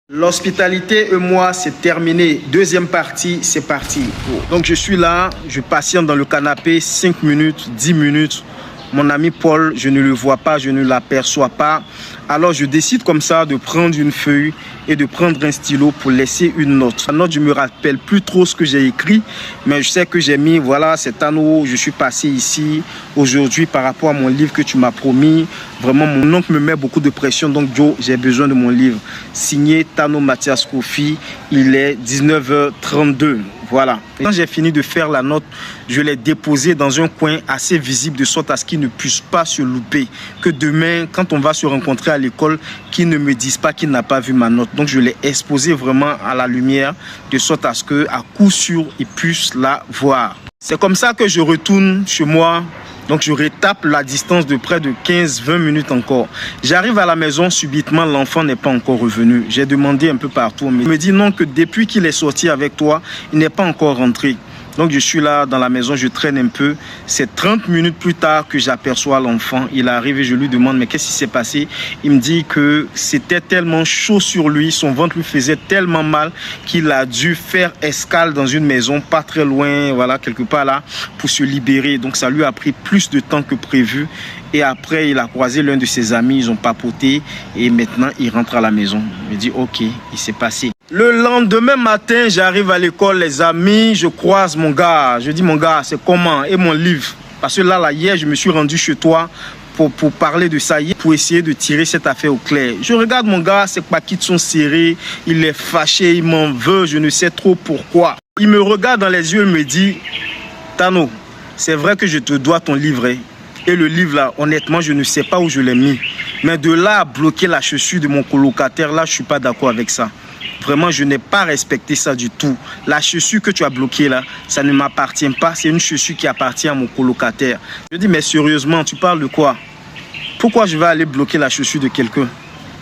L'hospitalité et moi, c'est terminé. Deuxième partie, c'est parti. Donc je suis là, je patiente dans le canapé 5 minutes, 10 minutes. Mon ami Paul, je ne le vois pas, je ne l'aperçois pas. Alors je décide comme ça de prendre une feuille et de prendre un stylo pour laisser une note. La note, je ne me rappelle plus trop ce que j'ai écrit, mais je sais que j'ai mis, voilà, c'est Tano, je suis passé ici aujourd'hui par rapport à mon livre que tu m'as promis. Vraiment, mon oncle me met beaucoup de pression, donc Joe, j'ai besoin de mon livre. Signé Tano Mathias Kofi, il est 19h32. Voilà. Et quand j'ai fini de faire la note, je l'ai déposée dans un coin assez visible de sorte à ce qu'il ne puisse pas se louper. Que demain, quand on va se rencontrer à l'école, qu'il ne me dise pas qu'il n'a pas vu ma note. Donc je l'ai exposée vraiment à la lumière de sorte à ce qu'à coup sûr, il puisse la voir. C'est comme ça que je retourne chez moi. Donc je retape la distance de près de 15-20 minutes encore. J'arrive à la maison, subitement l'enfant n'est pas encore revenu. J'ai demandé un peu partout. Mais il me dit non, que depuis qu'il est sorti avec toi, il n'est pas encore rentré. Donc je suis là dans la maison, je traîne un peu. C'est 30 minutes plus tard que j'aperçois l'enfant. Il arrive et je lui demande mais qu'est-ce qui s'est passé? Il me dit que c'était tellement chaud sur lui, son ventre lui faisait tellement mal qu'il a dû faire escale dans une maison pas très loin, voilà, quelque part là, pour se libérer. Donc ça lui a pris plus de temps que prévu. Et après, il a croisé l'un de ses amis, ils ont papoté et maintenant il rentre à la maison. Il me dit ok, il s'est passé. Le lendemain matin, j'arrive à l'école, les amis, je croise mon gars. Je dis mon gars, c'est comment? Et mon livre? Parce que là, hier, je me suis rendu chez toi pour parler de ça, pour essayer de tirer cette affaire au clair. Je regarde mon gars, ses paquets sont serrés, il est fâché, il m'en veut, je ne sais trop pourquoi. Il me regarde dans les yeux et me dit, Tano, c'est vrai que je te dois ton livret. Et le livre là, honnêtement, je ne sais pas où je l'ai mis. Mais de là à bloquer la chaussure de mon colocataire, là, je ne suis pas d'accord avec ça. Vraiment, je n'ai pas respecté ça du tout. La chaussure que tu as bloquée là, ça ne m'appartient pas. C'est une chaussure qui appartient à mon colocataire. Je dis, mais sérieusement, tu parles de quoi? Pourquoi je vais aller bloquer la chaussure de quelqu'un?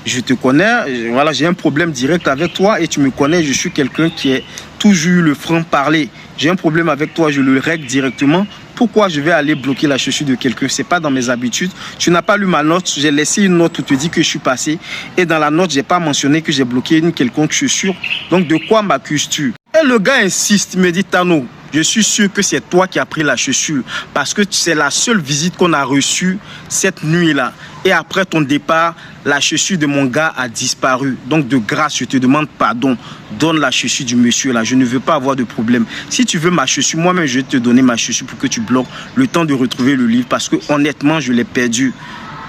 Je te connais, voilà, j'ai un problème direct avec toi et tu me connais, je suis quelqu'un qui a toujours eu le franc-parler. J'ai un problème avec toi, je le règle directement. Pourquoi je vais aller bloquer la chaussure de quelqu'un? Ce n'est pas dans mes habitudes. Tu n'as pas lu ma note. J'ai laissé une note où tu dis que je suis passé. Et dans la note, je n'ai pas mentionné que j'ai bloqué une quelconque chaussure. Donc, de quoi m'accuses-tu? Et le gars insiste, il me dit, Tano, je suis sûr que c'est toi qui as pris la chaussure. Parce que c'est la seule visite qu'on a reçue cette nuit-là. Et après ton départ, la chaussure de mon gars a disparu. Donc de grâce, je te demande pardon. Donne la chaussure du monsieur là. Je ne veux pas avoir de problème. Si tu veux ma chaussure, moi-même, je vais te donner ma chaussure pour que tu bloques le temps de retrouver le livre. Parce que honnêtement, je l'ai perdu.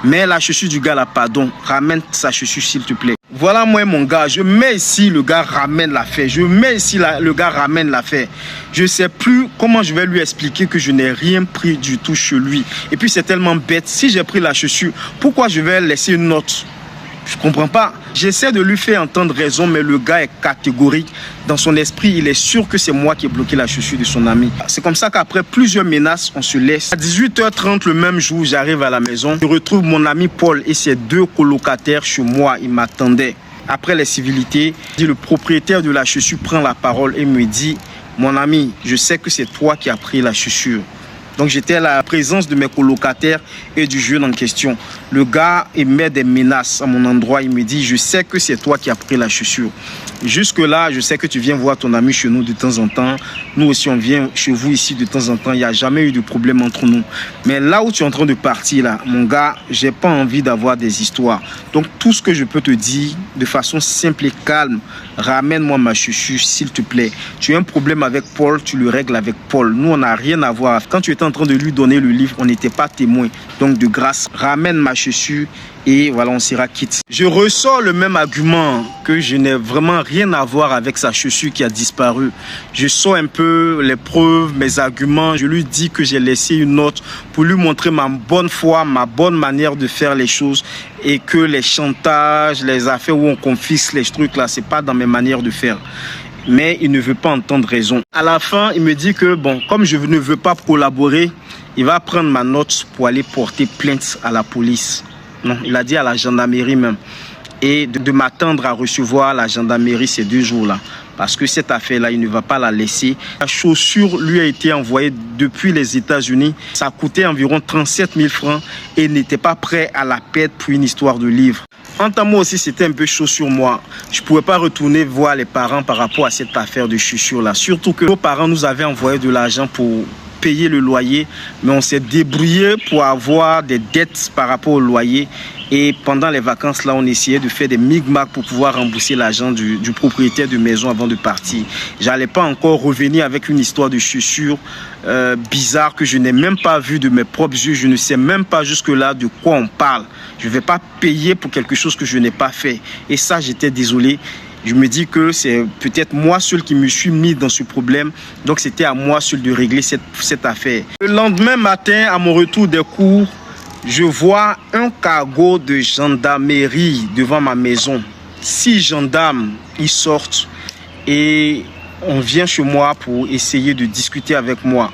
Mais la chaussure du gars là, pardon. Ramène sa chaussure s'il te plaît. Voilà moi mon gars. Je mets ici, le gars ramène l'affaire. Je mets ici, le gars ramène l'affaire. Je ne sais plus comment je vais lui expliquer que je n'ai rien pris du tout chez lui. Et puis c'est tellement bête. Si j'ai pris la chaussure, pourquoi je vais laisser une note? Je ne comprends pas. J'essaie de lui faire entendre raison, mais le gars est catégorique. Dans son esprit, il est sûr que c'est moi qui ai bloqué la chaussure de son ami. C'est comme ça qu'après plusieurs menaces, on se laisse. À 18h30 le même jour, j'arrive à la maison. Je retrouve mon ami Paul et ses 2 colocataires chez moi. Ils m'attendaient. Après les civilités, le propriétaire de la chaussure prend la parole et me dit « Mon ami, je sais que c'est toi qui as pris la chaussure. » Donc j'étais à la présence de mes colocataires et du jeune en question. Le gars émet des menaces à mon endroit. Il me dit, je sais que c'est toi qui as pris la chaussure. Jusque-là, je sais que tu viens voir ton ami chez nous de temps en temps. Nous aussi, on vient chez vous ici de temps en temps. Il n'y a jamais eu de problème entre nous. Mais là où tu es en train de partir, là, mon gars, j'ai pas envie d'avoir des histoires. Donc tout ce que je peux te dire, de façon simple et calme, ramène-moi ma chaussure, s'il te plaît. Tu as un problème avec Paul, tu le règles avec Paul. Nous, on n'a rien à voir. Quand tu étais en train de lui donner le livre, on n'était pas témoins. Donc de grâce, ramène ma chaussure et voilà, on sera quitte. Je ressors le même argument que je n'ai vraiment rien à voir avec sa chaussure qui a disparu. Je sors un peu les preuves, mes arguments. Je lui dis que j'ai laissé une note pour lui montrer ma bonne foi, ma bonne manière de faire les choses et que les chantages, les affaires où on confisque les trucs là, c'est pas dans mes manières de faire. Mais il ne veut pas entendre raison. À la fin, il me dit que bon, comme je ne veux pas collaborer, il va prendre ma note pour aller porter plainte à la police. Non, il a dit à la gendarmerie même. Et de m'attendre à recevoir la gendarmerie ces 2 jours-là. Parce que cette affaire-là, il ne va pas la laisser. La chaussure lui a été envoyée depuis les États-Unis. Ça a coûté environ 37 000 francs et il n'était pas prêt à la perdre pour une histoire de livre. en temps moi aussi, c'était un peu chaud sur moi. Je ne pouvais pas retourner voir les parents par rapport à cette affaire de chaussures-là. Surtout que nos parents nous avaient envoyé de l'argent pour payer le loyer, mais on s'est débrouillé pour avoir des dettes par rapport au loyer. Et pendant les vacances, là, on essayait de faire des micmacs pour pouvoir rembourser l'argent du propriétaire de maison avant de partir. J'allais pas encore revenir avec une histoire de chaussures bizarre que je n'ai même pas vu de mes propres yeux. Je ne sais même pas jusque-là de quoi on parle. Je ne vais pas payer pour quelque chose que je n'ai pas fait. Et ça, j'étais désolé. Je me dis que c'est peut-être moi seul qui me suis mis dans ce problème. Donc, c'était à moi seul de régler cette affaire. Le lendemain matin, à mon retour des cours, je vois un cargo de gendarmerie devant ma maison. 6 gendarmes, ils sortent et on vient chez moi pour essayer de discuter avec moi.